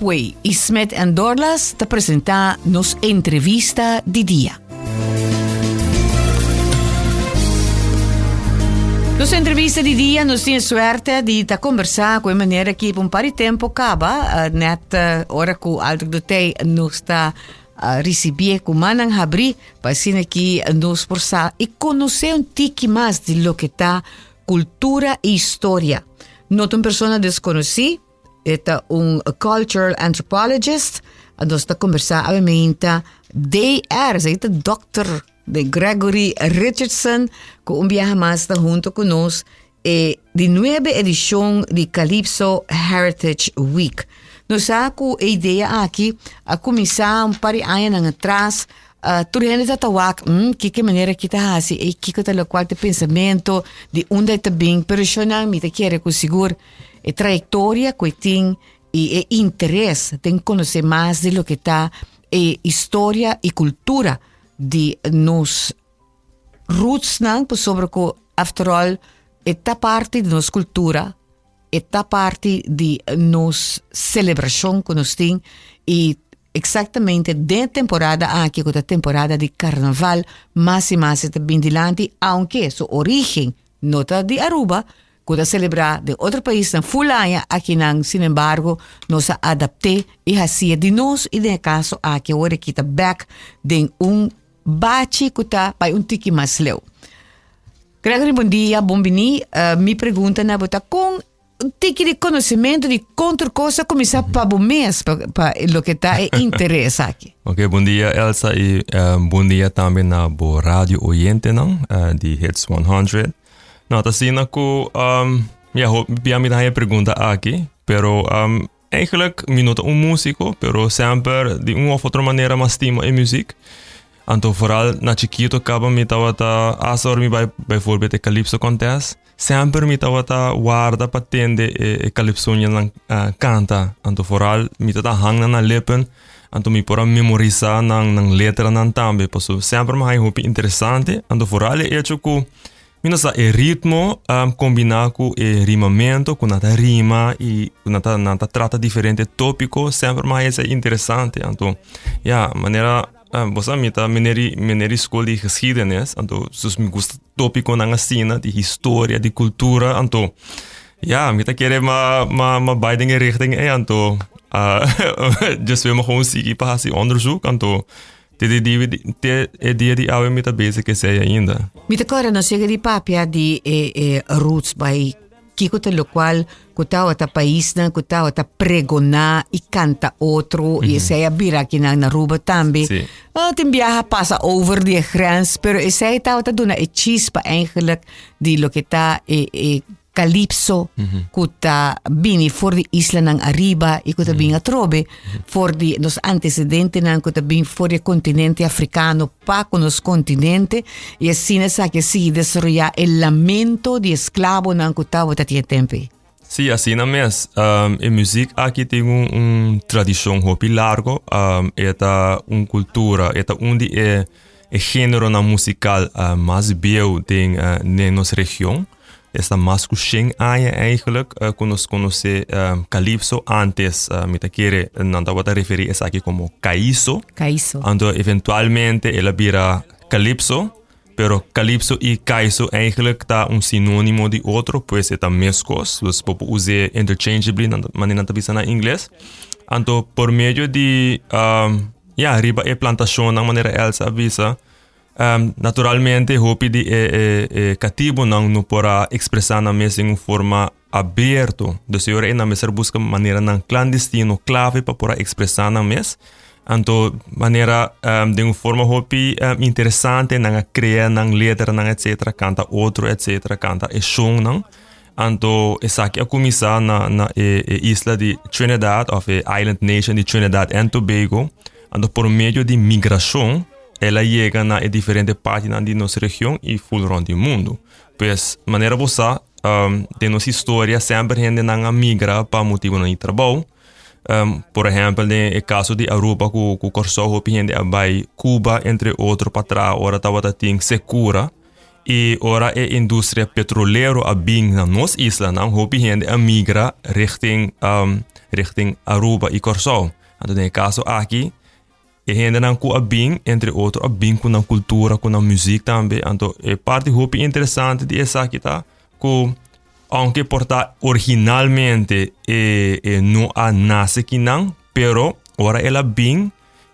Apway e Smet en Dorlas te presentar nos entrevista di dia. Nos entrevista di dia nos tem suerte di ta conversar com maneira que por um par de tempo acaba net ora que altro do tei nos ta receber com manang habri para assim que nos forçar e conhecer um tique mais de lo que tá cultura e história. Not uma pessoa desconhecida, é cultural anthropologist, nós está conversar obviamente DR, é Dr. de Gregory Richardson, que viaja mais junto com nós de 9 edição de Calypso Heritage Week. Nós temos a ideia aqui a começar par de anos atrás, turhende da tawak, que maneira que está assim, e que tal qual de pensamento de onde está bem, personal, me te quer com seguro, e trajetória que tem e interesse, tem conhecer mais de lo que está, e história e cultura de nos roots, não, sobre que, after all, está parte de nossa cultura, está parte de nossa celebração que nós temos, e exatamente de temporada aqui, com a temporada de carnaval, mais e mais está bem dilante, aunque sua origem não está de Aruba, que celebrar de outro país na Fulaya, aqui não, sin embargo, nós adaptamos e assim de nós, e de caso aqui, agora que está back, de bate que está para tiki mais leu. Gregory, bom dia, bom-vindo. Me pergunta na bota com tiki de conhecimento de contra coisa começar para o mês, para o que está interesse aqui. Ok, bom dia, Elsa, e bom dia também na boa rádio oyente, não? De Hits 100. Não, assim, me dá pergunta aqui, pero eigenlijk, me nota músico, pero sempre de uma ou outra maneira mais estima em música. Então, vooral na chiquito, acaba me tava asor me bijvoorbeeld de Calypso contest. Sempre me tava guarda para tende e Calypso lang canta. Então, vooral me tava hang na lippen. Então, me pora memorizar nang letra nan tambe. Paso sempre me hai hopi interessante. Então, vooral é hecho que me nossa ritmo combinar com rimamento, com nata rima e nata trata diferente tópico. Sempre me é interessante. Então, maneira você meneri escola de geschiedenis, então me gusta tópico na cena de história, de cultura, então me querer ma beide richting então just we gewoon seguir para esse onderzoek, então dia de oude met bezig que sei ainda. Me te corre não chega de papia de roots by Kiko lo qual kutawa ta país na kutawa ta pregonar e canta outro e essa é a bira aqui na Aruba também. Sí. Tem viaja passa over die grens, pero essa é ta dona e chispa eigenlijk de lo que tá Calypso kuta bini for di isla ng Arriba e kuta bini atrobe for di nos antecedente nan kuta bini for di continente africano pa con nos continente e assim sa que si desarrolla el lamento di esclavo nan kuta wata tie tempe. Sim, assim na mes. A música aqui tem tradição hopi largo, é cultura, é onde é gênero na musical mais bem tem na nossa região. Esta mais kushing aia eigenlijk conoce Calypso antes me te quiere não te voy a referir es aquí como Calypso. Ando eventualmente ela vira Calypso, pero Calypso y Calypso eigenlijk está sinónimo de otro, pues está mescos, los puedo usar interchangeably manera de pensar en inglés. Ando por medio de arriba plantación na manera Elsa avisa. Naturalmente, hopi de cativo não para expressar na mesa em forma aberta. Do senhor na mesa busca maneira não clandestino, clave para expressar na mesa. Então, maneira de uma forma hopi interessante, não criar, não letra, não etc. Canta outro, etc. Canta e som, não. Então, essa aqui a começar na isla de Trinidad, of Island Nation de Trinidad and Tobago. Então, por meio de migração, ela chega na diferente partes de nossa região e full around o mundo. Pois, maneira você, de nossa história, sempre gente não migra para motivo de trabalho. Por exemplo, no caso de Aruba, que o corso gente vai Cuba, entre outros, para trás, agora estava tem Secura. E ora é indústria petroleiro a bing na nossa isla, não hopi gente a migra richting Aruba e Curaçao. Então, no caso aqui, e gente não com a bing, entre outros, a bing com a cultura, com a música também. Então, é parte hopi interessante de essa aqui, tá? Que, aunque porta originalmente não a nasce aqui não, pero ora ela bing,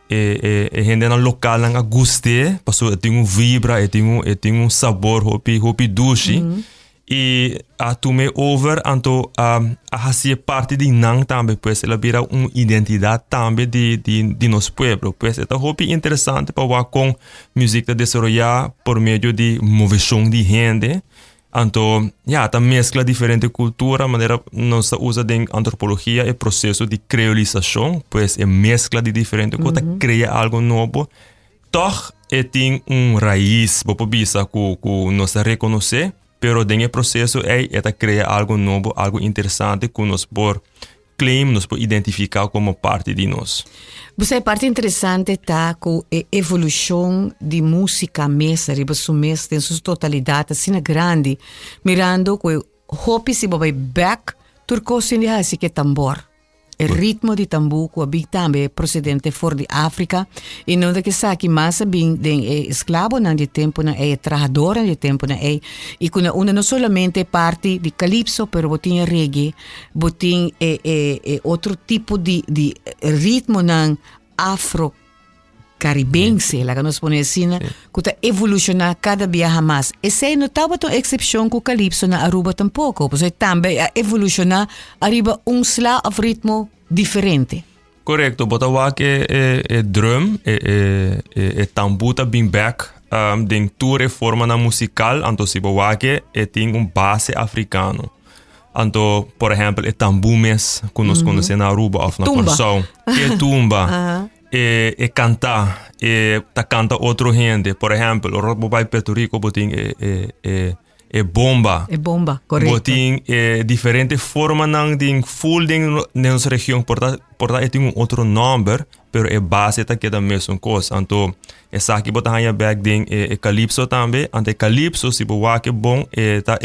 gente na local não goste, passou tem vibra, tem sabor hopi doce. E a tume over, então a fazer parte de nang também, pois ela vira uma identidade também de nosso povo. Pois é hopi interessante para com música desenvolver por meio de movição de gente. Então, tá mescla diferente cultura, maneira nós usa em antropologia é processo de creolização, pois é mescla de diferente coisa, cria algo novo. Toch tem raiz, vou bisa que nós reconhecer, pero dentro processo é criar algo novo, algo interessante que nós por claim, nós por identificar como parte de nós. Você parte interessante tá com a evolução de música mesa, riba sumesta em sua totalidade, assim grande, mirando que hopi se vai back, turco se de hasi que tambor. O ritmo de tambu que big também procedente for de África e não da que sabe mais bem de escravo não de tempo não é trajador de tempo não é e quando uma não somente parte de calypso pero botinha reggae botinha outro tipo de ritmo não afro caribense, lá que nós ponemos assim, que está evolucionando cada dia mais. E se não estava tão exceção com o calypso na Aruba tampouco, porque também evolucionar arriba slá of ritmo diferente. Correcto, botawa que drum, tambu tá bem back, den tu reforma na musical, então se boa que tem base africano. Então, por exemplo, tambu mes, que nós conhecemos na Aruba ou na Curaçao, tumba. Cantar, canta outro gente. Por exemplo, o Robo vai Puerto Rico, botin bomba. Bomba, correto. Botin diferente forma nang ding full ding nossa região, porta tem outro number, pero base tá que da mesma coisa. Então, essa aqui botar aí back ding calypso também. Ante calypso se boa que bom, tá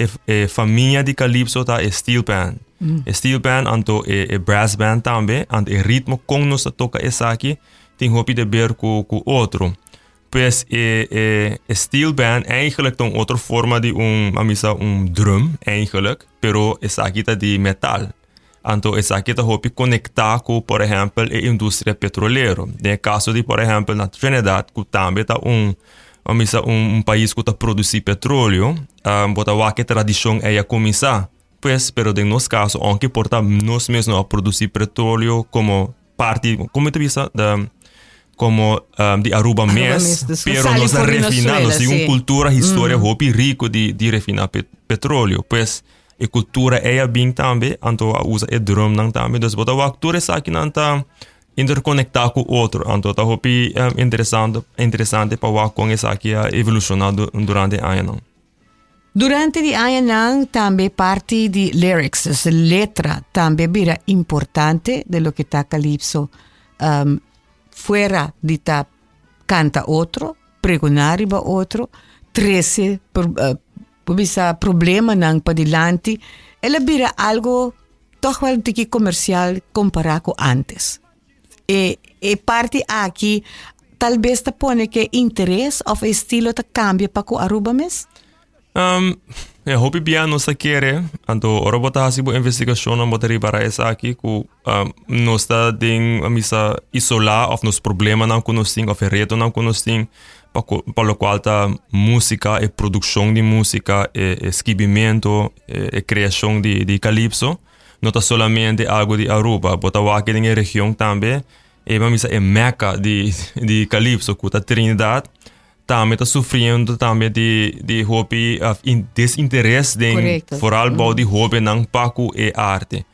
família de calypso tá steel band. Steel band, então brass band também, ante ritmo com nós toca essa aqui, tem hopi de ver com outro. Pois steel band eigenlijk een outra forma de drum eigenlijk, pero essa aqui tá de metal. Então essa aqui tá hopi conectar com, por exemplo, a indústria petroleira. No caso de, por exemplo, na Trinidad, que também tá país que tá produzir petróleo, bota lá que tradição é a começar. Pues, pero en nos caso, aunque porta nós mesmos a produzir petróleo como parte, como te visa, como de Aruba mes, pero nos refinamos de uma cultura, história, hopi rico de refinar petróleo. Pues, a cultura é bem também, então usa o drum não também. Dus, bota o actor essa aqui não tá interconectar com o outro. Então, tá hopi interessante para com essa aqui evolucionado durante a ano. Durante di ayanang tambe parte di lyrics, dus de letra tambe bira importante de lo que ta calypso fuera di ta canta otro, pregonare ba otro, 13 bisa problema nang padilanti, ela bira algo toch wel tiki comercial comparado con antes. E parte aqui talvez ta pone que interesse of estilo ta cambia pa ko Aruba mes? Hopi bia nossa querer, então ora botar assim boa investigação não botar para essa aqui que nós tá ding misa isolar of nos problema não conhecem of reto não conhecem para o qual tá música e produção de música e esquibimento e criação de calypso não tá solamente algo de Aruba, botar aqui em região também e misa é meca de calypso que tá Trinidad também está sofrendo também de hobby desinteresse de vooral de hobby não paco e arte.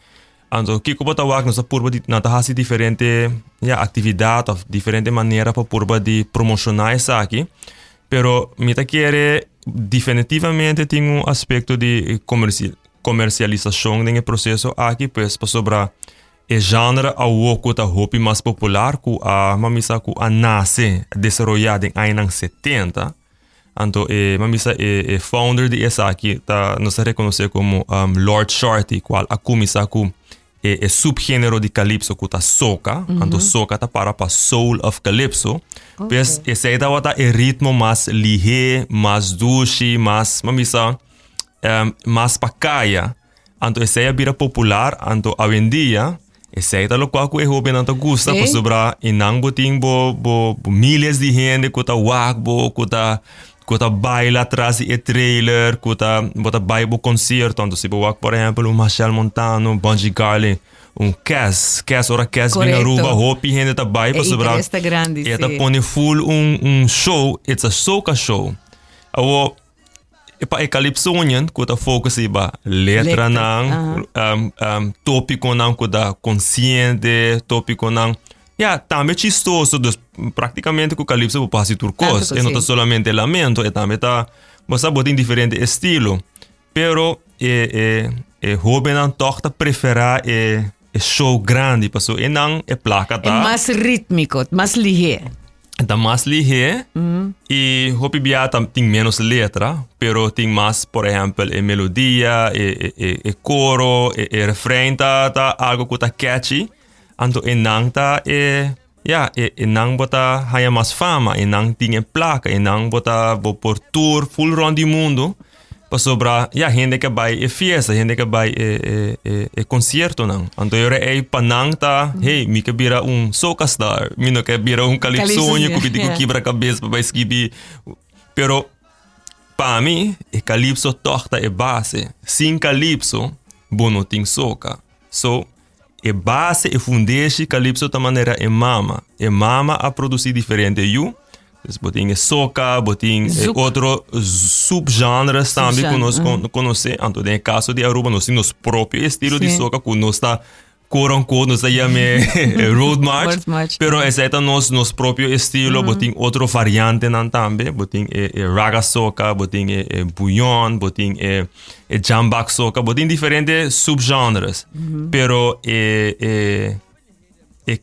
Então, que como tá nós por de na tá diferente atividade of diferente maneira para por de promocionar isso aqui, pero me tá querer definitivamente tem aspecto de comercialização no processo aqui, pues para sobrar e genre ao que tá hobby mais popular que a mamisa que a nasce desenvolvida em anos 70. Anto mamisa founder de essa aqui tá nos reconoce como Lord Shorty, qual akumisa ku subgênero de calypso que tá soca, anto soca tá para soul of calypso. Pues esse aí tá ritmo mais ligeiro, mais doce, mais mamisa mais pacaya. Anto esse aí vira popular, anto hoje em dia esse aí tá lo qual que o jovem não gusta, por sobra inang boting bo milhares de gente que tá wakbo, que tá baila atrás de trailer, que tá bota baila concerto, então se wak por exemplo Machel Montano, Bungie Garlin, Cass vem a Aruba, hopi gente tá baila, por sobra e tá pone full show, it's a soca show. Awo e calypso union que tá focus iba letra nang tópico nang que tá consciente, tópico nang também chistoso, dus praticamente que o calypso vou passar turcos, e não tá solamente lamento, e também tá você botar em diferente estilo, pero jovem não toca preferar show grande, passou e não placa tá. É mais rítmico, mais ligeiro. Tá mais ligeiro e hopi bia tem menos letra, pero tem mais, por exemplo, melodia, coro, refrão tá algo que tá catchy. Anto enang ta enang bota haya mais fama, enang tinha placa, enang bota por tour full round do mundo. Pa sobra gente que vai fiesta, gente que vai concerto não. Anto eu panang ta, hey, mi que vira soca star, mi no que vira calypsonho que bidico quebra cabeça para skibi. Pero para mim, calypso torta base. Sem calypso, bono ting soca. So base fundeixe calypso da maneira mama. Mama a produzir diferente you. Dus boting soca, boting outro subgenres também que nós conhecemos. Então, no caso de Aruba, nós temos próprio estilo de soca que nós está quote-unquote, nós chamamos road march. Pero esse é nosso próprio estilo, boting outro variante também, boting raga soca, boting bouillon, boting jambak soca, boting diferentes subgenres. Pero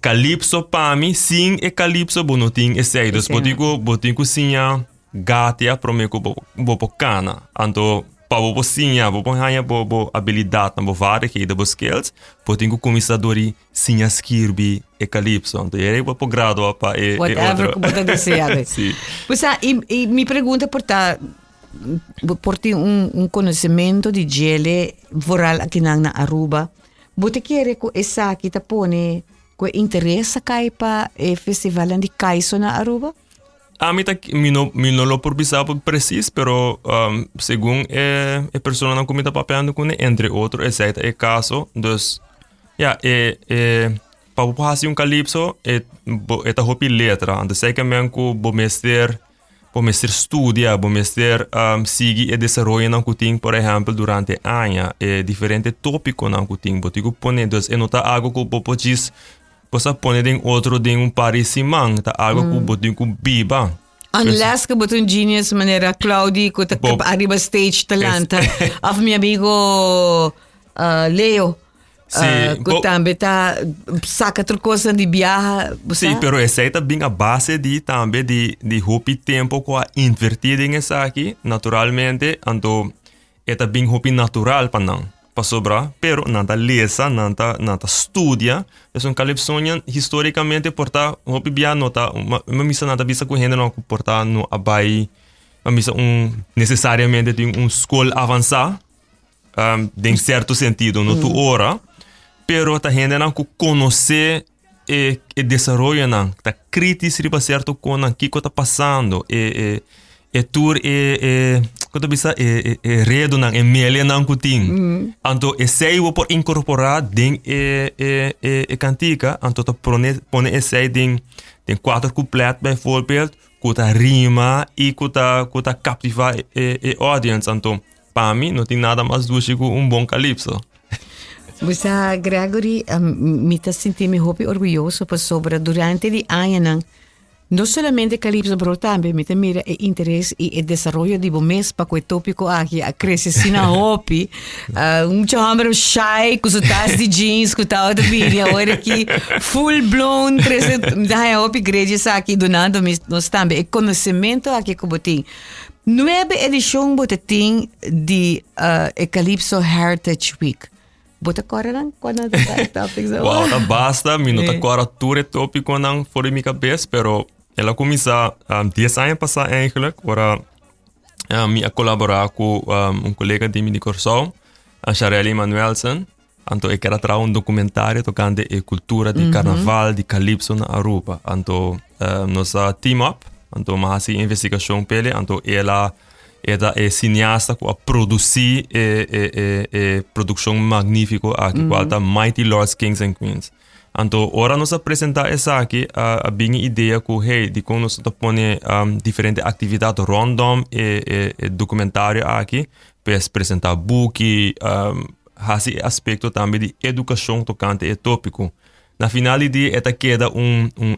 calypso para mim, sim, calypso bonoting esse dos boting cozinha gatia promeco bo cana. Anto pa bo cozinha, bo hanya bo habilidade, bo vaardigheden, bo skills, boting comissadori sinha skirbi calypso. Anto ele bo grado pa whatever como tá dizendo. Sim. Pois me pergunta por ter conhecimento de gele voral aqui na Aruba. Bote querer que essa aqui tá pone que interessa cai para o festival de Kaiso na Aruba? A mim não lo por pensar preciso, pero segundo a pessoa não comenta papel com entre outros, esse é o caso, dus para fazer calypso tá hopi letra, então sei que mesmo que bo mestre estudia, bo mestre sigue e desenvolve não que por exemplo durante anos diferente tópico não que tem, botigo pone dus nota algo que bo diz você põe em outro de parecimento, tá algo que botinho com biba. Unless que botin genius maneira Claudi que tá arriba stage talanta, of meu amigo Leo. Que também tá saca outra coisa de viaja. Sim, pero essa é também a base de também de hopi tempo com a invertida em essa aqui, naturalmente, então é também hopi natural para não. Pa sobra, pero nanta lesa, nanta studia. Es calypsonian historicamente porta hopi bia nota, mamisa nanta bisa ku gente não porta no abai, mamisa necessariamente tem escola avançada, em certo sentido, no tu hora, pero ta gente não conhecer e desenvolver não, ta crítica riba certo com não que tá passando tour quando bisa redo nang melia nang kuting anto essay wo por incorporar ding cantica anto to pone essay ding 4 couplet bijvoorbeeld kuta rima e kuta captiva audience anto para mim não tem nada mais do que bom calypso. Você Gregory me tá sentindo orgulhoso sobre durante de ano no solamente calypso, pero también me mira el interés y el desarrollo de bomes para que el tópico aquí a crecer sin a hopi. Homem shy, com sutas de jeans, com tal de vídeo, agora aqui full blown, da hopi igreja aqui donando nós também. O conhecimento aqui que botem 9 edición botetín di Calypso Heritage Week. Bota agora lang quando topics. Wow, tá basta. Minuto agora tudo tópico não fora minha cabeça, pero ela começa 10 anos passar eigenlijk, ora me colaborar com colega de mim de Corsão, a Charely Manuelsen. Então, eu quero trazer documentário tocando a cultura de carnaval, de calypso na Aruba. Então, nossa team up, então, mas investigação pele, então, ela é cineasta que a produzir produção magnífica aqui, qual é Mighty Lords, Kings and Queens. Então, ora nós apresentar essa aqui, a minha ideia que, hey, de como nós põe diferentes atividades random e documentário aqui, para apresentar book, esse aspecto também de educação tocante e tópico. Na final do dia, queda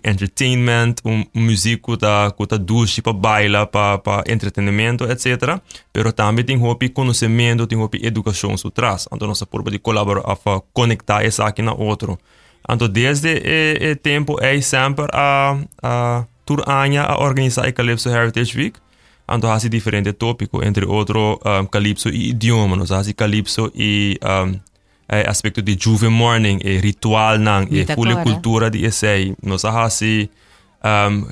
entertainment, música que tá dulce para bailar, para entretenimento, etc. Pero também tem conhecimento, tem educação por trás. Então, nós podemos colaborar para conectar essa aqui na outro. Então, desde o tempo, é sempre tur ano a organizar a Calypso Heritage Week. Então, há diferentes tópicos, entre outros, Calypso e idioma. Nós há Calypso e aspecto de Juve Morning, e ritual, e full cultura de essay. Nós há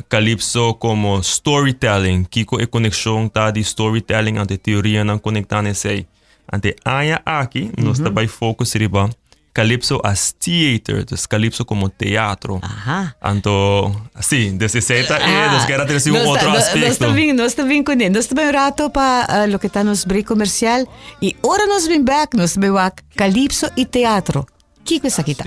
Calypso como storytelling, que é a conexão de storytelling, ante teoria, não conectar essay. Ante ano aqui, nós também focus riba Calypso as theater, dus Calypso como teatro. Ajá. Então, sim, desse jeito nós queremos ter outro aspecto. Nós estamos com ele. Nós estamos rato para lo que está nos break comercial. E ora nós vem back, nós vem back Calypso e teatro. Que coisa aqui tá?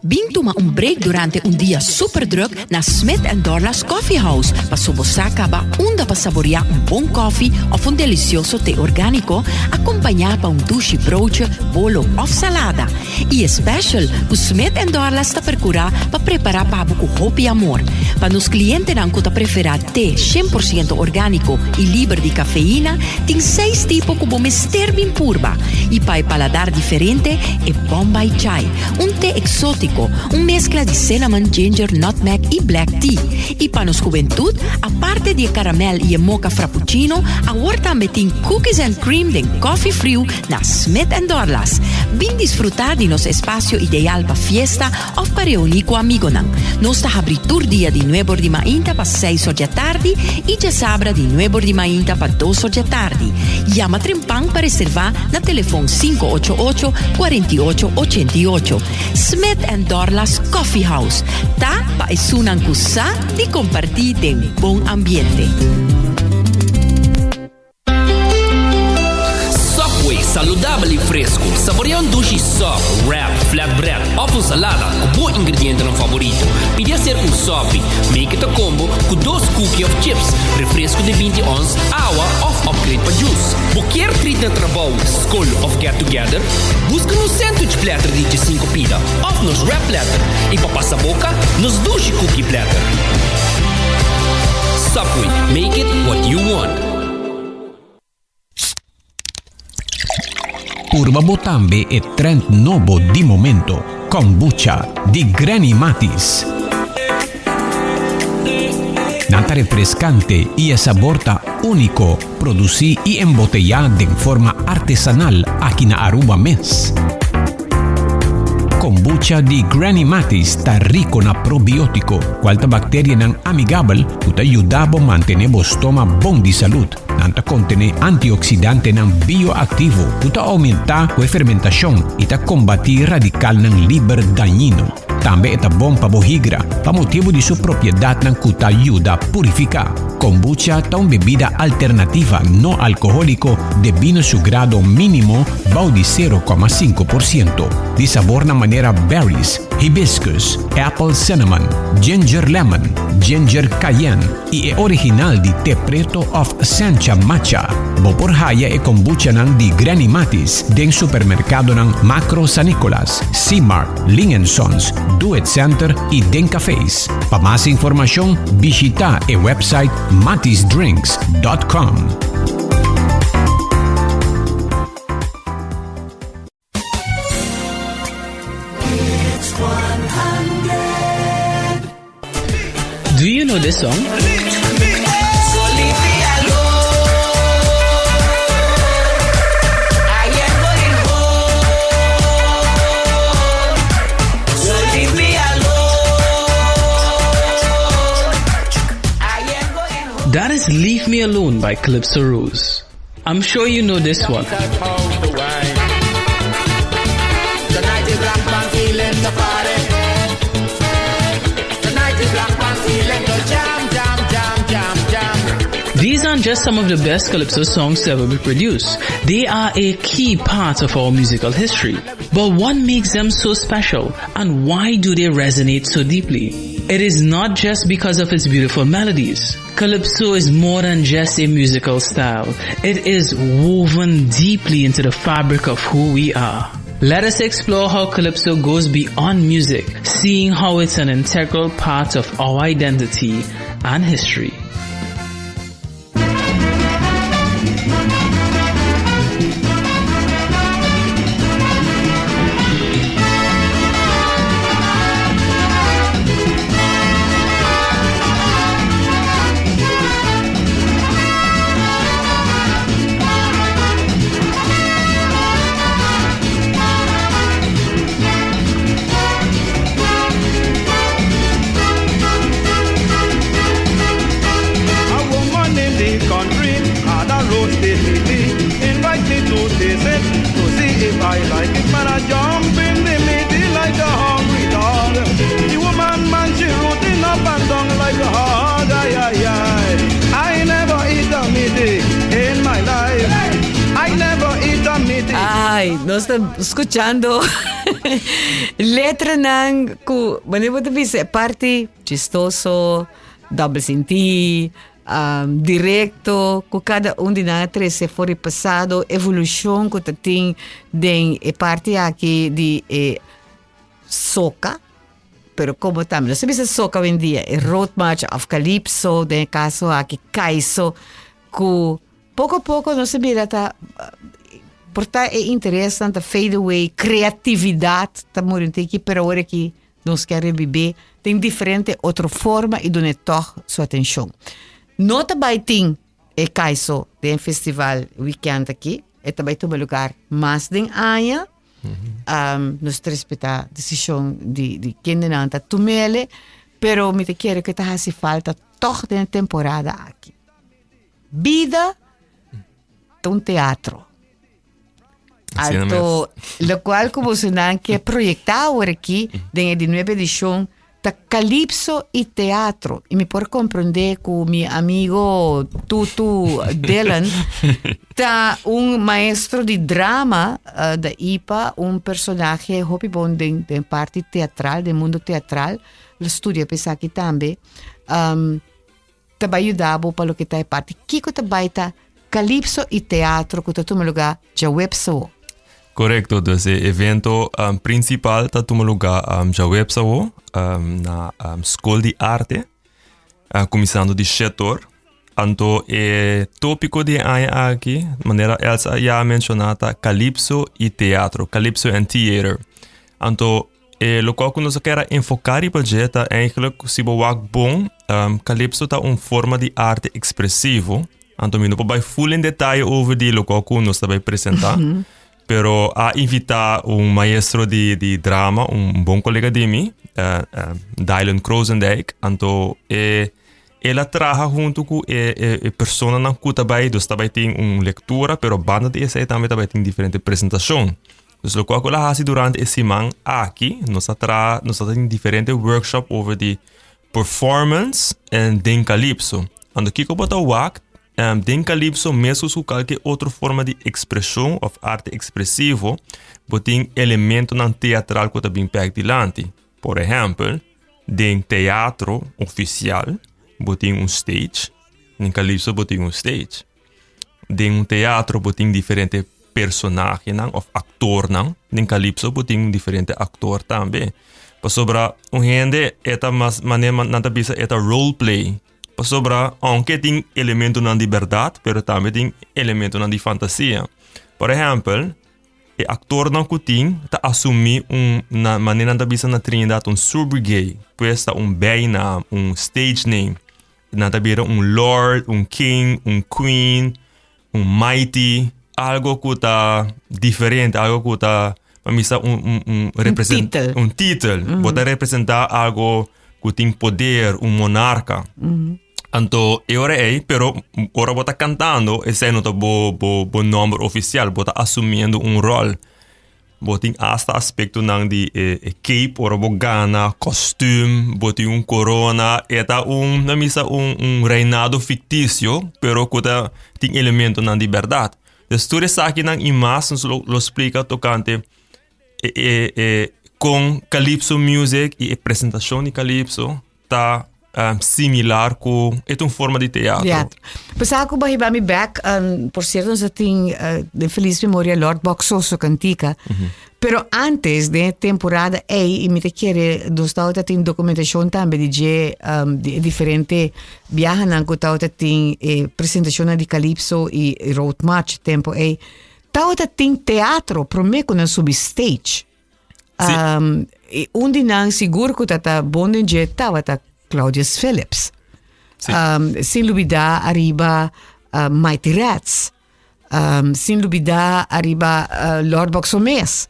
Bing toma break durante dia super druk na Smith & Dorla's Coffee House para sobosacaba onda para saborear bom coffee of delicioso té orgánico acompanhado para douche broodje, bolo of salada. E special, o Smith & Dorla's está percurar para preparar para buco hopi amor. Para nos clientes que ta preferar té 100% orgánico e livre de cafeína, tem 6 tipos como mister bem purba. E para paladar diferente é Bombay Chai, té exótico, mezcla de cinnamon, ginger, nutmeg e black tea. E para nos juventud, aparte de caramel e mocha frappuccino, agora também tem cookies and cream de coffee frio na Smith & Dorla's. Vem desfrutar de nosso espaço ideal para fiesta ou para reunir com amigos. Nós está abrindo dia de 9 de manhã para 6 da tarde e já sabra de 9 de manhã para 2 da tarde. Llama Trempang para reservar na telefone 588-4888. Smith & Dorla's Coffee House. Tá para esunan kusa de compartir em bom ambiente. Subway, saudável e fresco. Saboreia sushi soft, wrap, flatbread ou salada com bom ingrediente no favorito. Podia ser sop, make it a combo com 2 cookies of chips, refresco de 20 ons, água ou upgrade para juice. Qualquer treat na trabalho, school of get together, busca no sandwich platter de 5 pida, ou nos wrap platter. E para passar boca, nos sushi cookie platter. Subway, make it what you want. Purba Botambe è trend novo di momento. Kombucha di Granny Matis. Nata refrescante y saborta único, producí y embotellada de forma artesanal aquí na Aruba Mes. Kombucha di Granny Matis está rico na probiótico, qualta bacteria nan amigable, que ayuda a mantener o estômago bom de saúde. Nanta contene antioxidante nan bioactivo, que aumenta a fermentação e combatir radical nan liber dañino. Também é bom para bohigra, para motivo de sua propriedade nan que ajuda a purificar. Kombucha é uma bebida alternativa não alcoólico devido seu grado mínimo de 0,5%. De sabor na maneira berries, hibiscus, apple cinnamon, ginger lemon, ginger cayenne e é original de té preto of Sancha Matcha. Por haya e kombucha ng di Granny Matis den supermercado ng Macro San Nicolas, C-Mart, Ling & Sons, Do It Center e den cafés. Para mais informação, visita o website matisdrinks.com. Do you know this song? That is Leave Me Alone by Calypso Rose. I'm sure you know this one. Tonight is Black Man feeling the party. Tonight is Black Man feeling the jam, jam, jam, jam, jam. These aren't just some of the best Calypso songs to ever be produced. They are a key part of our musical history. But what makes them so special, and why do they resonate so deeply? It is not just because of its beautiful melodies. Calypso is more than just a musical style. It is woven deeply into the fabric of who we are. Let us explore how Calypso goes beyond music, seeing how it's an integral part of our identity and history. Ay, nós estamos escuchando letra ng manibo tabi sa parte chistoso, double senti, directo, com cada de nós se for passado, evolução que tem den parte aqui de soca, pero como também, nós sabemos soca hoje em dia, road march of Calypso, den caso aqui Kaiso, que pouco a pouco nós sabemos portanto é interessante, fade away, criatividade, tá morrendo aqui, pero agora que nós queremos viver, tem diferente outra forma e dona toch sua atenção. Nota by tem Kaiso, tem festival weekend aqui, é também um lugar mais de ano, nós respeitar a decisão de quem não está tomele, pero me te quero que tá se falta toch de temporada aqui. Vida, um teatro. Alto, lo cual como se nan que proyectado ahora aquí de la 19 edición ta Calypso y teatro y me por comprender con mi amigo Tutu Dylan ta un maestro de drama de IPA, un personaje hopi bon de parte teatral, del mundo teatral, lo studia pensa aquí también ta va ayudabo para lo que ta parte kiko ta baita Calypso y teatro que ta toma lugar ja webso. Correcto, dus het evento principal está tomando lugar já website na School de Arte, começando de setor. Anto tópico de aqui, maneira Elsa já mencionada, Calypso e teatro, Calypso and theater. Anto lo qual que nós quer enfocar e projeto eigenlijk se boak bom, Calypso tá forma de arte expressivo. Anto me não pode full em detalhe over de lo qual que nós vai apresentar. Pero a invitar maestro de drama, bom colega de mim, Dylan Kroosendijk. Então, ela trabalha junto com a pessoa na que também, dus também tem leitura, pero banda de essa também tem diferente apresentação. Dus o que ela faz durante esse semana aqui, nós temos diferente workshop over de performance e den Calypso. Então, que como o act den Calypso, mesmo com qualquer outra forma de expressão ou arte expressivo, tem elemento teatral que também pega dilante. Por exemplo, den teatro oficial, tem stage. Den Calypso, tem stage. Den teatro, tem diferentes personagens ou ator. Den Calypso, tem diferente ator também. Pasobra un gente eta mas manema nanta bisa eta roleplay. Pasobra aunque ting elemento nan di verdad, pero también ting elemento nan di fantasia. Por ejemplo, e actor nan kuting ta assumi na manera nanta bisa na trindade un sobriquet, pues ta un bijnaam, un stage name. Nanta bira un lord, un king, un queen, un mighty, algo que está diferente, algo que está un título. Bota representar algo que tem poder, un monarca. Então, agora pero agora bota cantando, esse não tá bo nome oficial, bota assumindo um rol. Bota hasta aspecto nang di cape, ora bo gana, costume, bota corona, eta na misa reinado fictício, pero que tem elemento nang di verdade. Dus tudo isso aqui nang imagens lo explica tocante com Calypso Music e apresentação de Calypso tá similar com uma forma de teatro. Pasa ako ba mi back por cierto sa ting de feliz memoria Lord Boxoso cantica. Pero antes de temporada e mi te quiere dos tao ting documentación tambe di differente viajan ang tao ting presentazione di Calypso e road march tempo tao ting teatro prome con subi stage. Undi nang siguro ko tata bonden je tao Claudius Phillips. Sin lubida arriba Mighty Rats. Sin lubida arriba Lord Boxomes.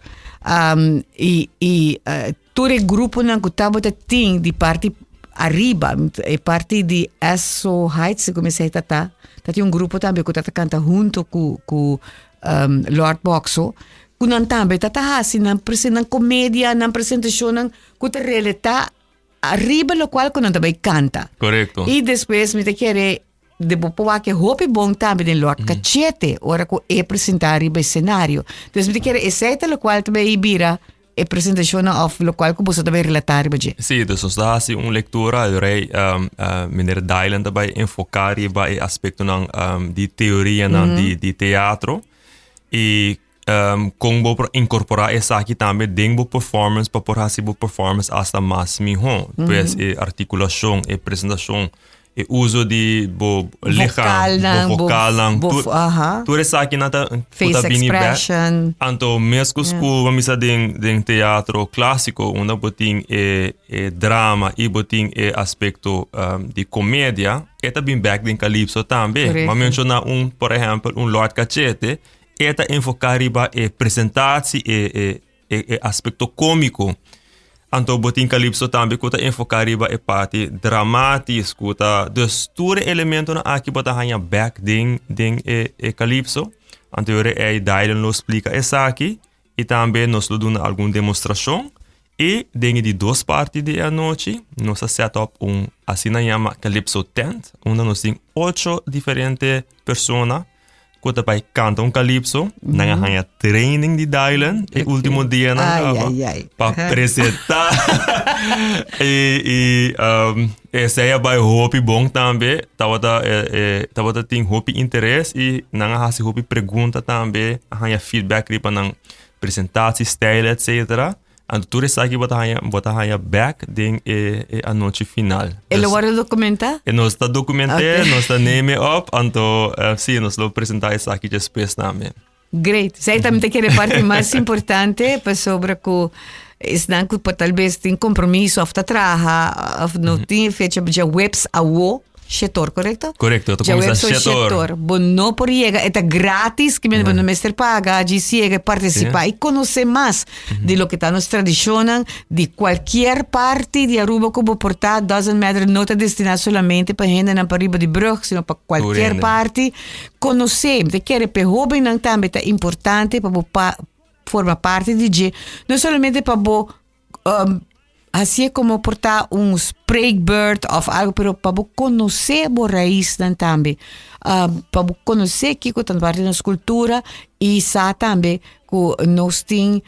Tore grupo nang kutabo ting di parti arriba e parti di Esso Heights come sei tata. Tati un gruppo tambe ko tata canta junto ku Lord Boxo. Kunan tambe tata hasi nang comedia nang presentazione ku ta realtà arriba lo qual con também canta. Correcto. E depois me te quer de boa que hope bom também de Lord Cachete, ora que é apresentar arriba cenário. Então me te quer eceita lo qual também ibira e apresentação of lo qual que você também relatar baje. Sim, então está assim leitura, eu rei mineiro Dylan também enfocar riba e aspecto nang de teoria nang de teatro e como incorporar essa aqui também dentro da performance para por assim performance hasta mais melhor, pois articulação, apresentação, uso de vocal, tudo isso aqui nada face expression. Então mesmo que vamos dentro teatro clássico, onde botin drama e botin aspecto de comédia, é também back dentro Calypso também. Mas mencionar por exemplo, Lord Cachete. Eta enfocar riba presentatie aspecto cômico. Anto botin Calypso também kuta enfocar riba parte dramatisch kuta. Dus toere elemento na aqui bota hanya back ding Calypso. Anto yore Dylan lo explica essa aqui e também nos lo duna alguma demonstração e dentro de duas partes de noite nos set up assim na chama Calypso tent, onde nos tem 8 diferentes pessoas. Quando vai canta Calypso, nanga hanya training de Dylan, e último dia para apresentar. Essa é a hopi bom também, tava tem hopi interesse e nanga hasi hopi pergunta também, hanya feedback ripa nang apresentatie, style, etc. En tudo isso aqui bota hanya back ding a noite final. E lo guarda documenta? E nós está documentando, nós está name up, então sim, nós lo apresentar isso aqui depois também. Great. Sei também que a parte mais importante para sobre que estão que talvez tem compromisso of trabalho, of não tem fecha de webs awo. Setor, correto? Correcto, tu comienzas setor. Bueno, por llega, es gratis, que me mester paga, allí sigue, participa y conoce más de lo que está nos tradicionan, de cualquier parte de Aruba como portar, doesn't matter, no te destina solamente para gente para arriba de brug, sino para cualquier parte. Conocer, te quiere per hobby también es importante para formar parte de G, no solamente para assim como portar spreekbeurt of algo, pero para conhecer a raiz também, para conhecer que está parte da nossa cultura e sabe também que nós temos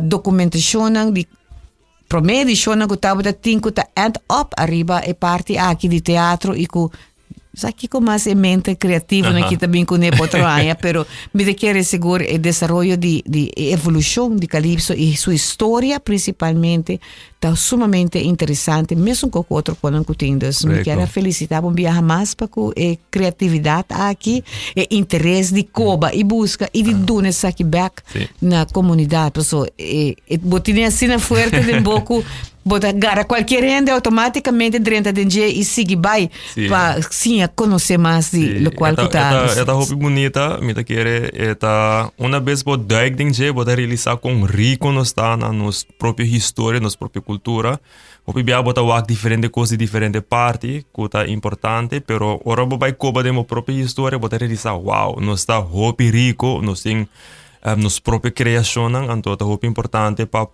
documentação de promedição que está end up arriba e parte aqui de teatro e que Aqui com mais mente criativa, não que também com outro ano, pero me quer seguro o desenvolvimento de evolução de Calypso e sua história principalmente está sumamente interessante, mesmo com outro quando tem. Me quero felicitar por viajar mais para com criatividade aqui, e interesse de Cuba e busca e de donar aqui back na comunidade. So, botinha assim na forte de pouco bota gara qualquer rende automaticamente dentro de dia e sigue vai para sim conhecer mais de lo qual que está. Esta hobby bonita, me quer esta uma vez por duik ding je, bota realizar com rico nos está na nos própria história, nos própria cultura. Hobby bia bota wak diferente coisas diferente parte, que está importante, pero ora vai coba de mo própria história, bota realizar wow, nos está hobby rico, nos tem nos própria criação, então é muito importante para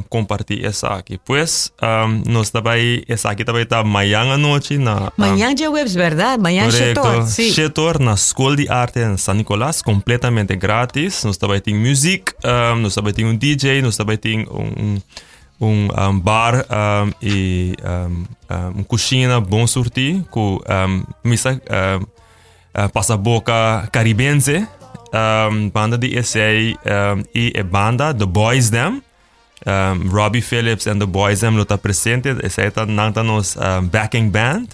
compartilhar essa aqui. Pois, nós também, essa aqui também está amanhã à noite na... Amanhã de webs, verdade? Amanhã Chetor, sim. Chetor, na Escola de Arte em San Nicolás, completamente grátis. Nós também temos música, nós também temos DJ, nós também temos bar e cozinha bom sortir, com missa passa-boca caribense. Banda de SA e a banda The Boys Them, Robbie Phillips and The Boys Them está presente, essa é a nossa backing band,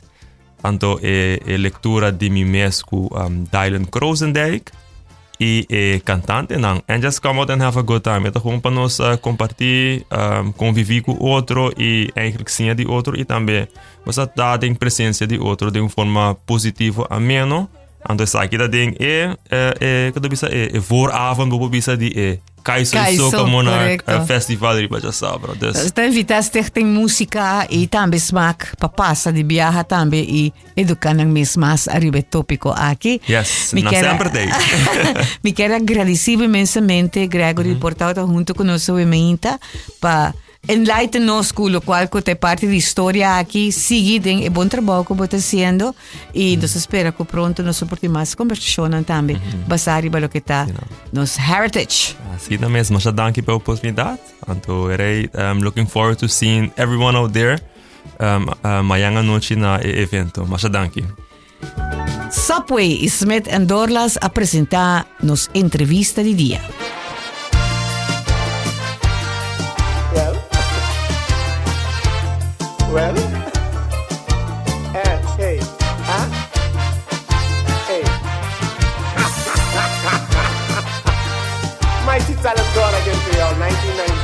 então é leitura de mim mesmo Dylan Krosendijk e cantante, não, and just come out and have a good time, é gewoon para nós compartilhar, conviver com outro e eigenlijk sim de outro e também você dar a presença de outro de uma forma positiva, ameno. Então, aqui da ding que bisa vooravond bobo bisa di Kaiso como na festival de Bajasabra. Está invitado a ter música e também smaak papasa de viaja também e educar nas mesmas arriba tópico aqui. Yes, na sempre tem. Me quero agradecer imensamente Gregory por estar junto conosco para enlighten-nos com o qual que é parte da história aqui, seguir o bom trabalho que você está fazendo e nós esperamos que pronto nós suportemos mais conversação também, basado no que está nos heritage. Assim mesmo, mas danke pela oportunidade. Então, looking forward to seeing everyone out there amanhã à noite na evento. Mas danke. Subway e Smith & Dorlas apresentar nos entrevista de dia. Well, hey, huh? Hey. Mighty Talent Gone again for y'all, 1990.